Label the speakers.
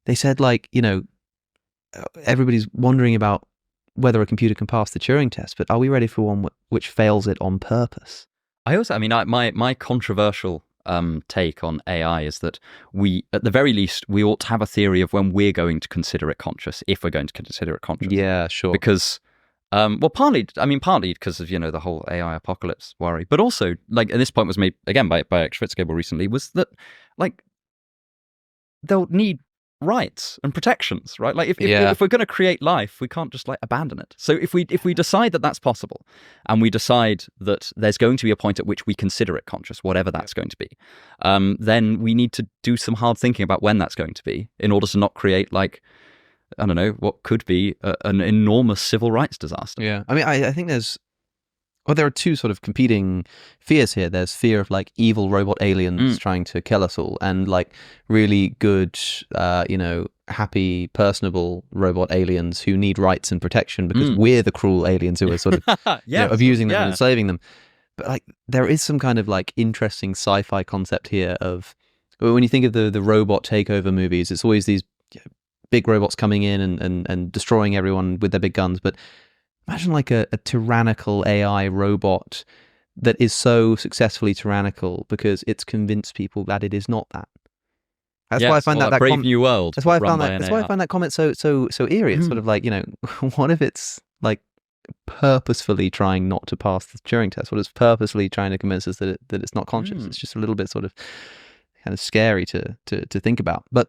Speaker 1: they said, like, everybody's wondering about whether a computer can pass the Turing test, but are we ready for one which fails it on purpose?
Speaker 2: My controversial take on AI is that at the very least, we ought to have a theory of when we're going to consider it conscious, if we're going to consider it conscious.
Speaker 1: Yeah, sure.
Speaker 2: Because, partly because of, the whole AI apocalypse worry, but also, like, and this point was made, again, by Schwitzgebel recently, was that, like, they'll need rights and protections, right? Like, if we're going to create life, we can't just, like, abandon it. So if we decide that that's possible, and we decide that there's going to be a point at which we consider it conscious, whatever that's going to be, then we need to do some hard thinking about when that's going to be, in order to not create, like, I don't know, what could be an enormous civil rights disaster.
Speaker 1: Yeah, I mean, I think there are two sort of competing fears here. There's fear of, like, evil robot aliens trying to kill us all, and, like, really good, happy, personable robot aliens who need rights and protection because we're the cruel aliens who are sort of abusing them and enslaving them. But, like, there is some kind of, like, interesting sci-fi concept here of, when you think of the robot takeover movies, it's always these big robots coming in and destroying everyone with their big guns. But imagine, like, a tyrannical AI robot that is so successfully tyrannical because it's convinced people that it is not that. That's why I find that
Speaker 2: Brave New World.
Speaker 1: That's why I found that. That's why I find that comment so eerie. It's sort of like, what if it's, like, purposefully trying not to pass the Turing test? What if it's purposefully trying to convince us that it's not conscious? It's just a little bit sort of kind of scary to think about. But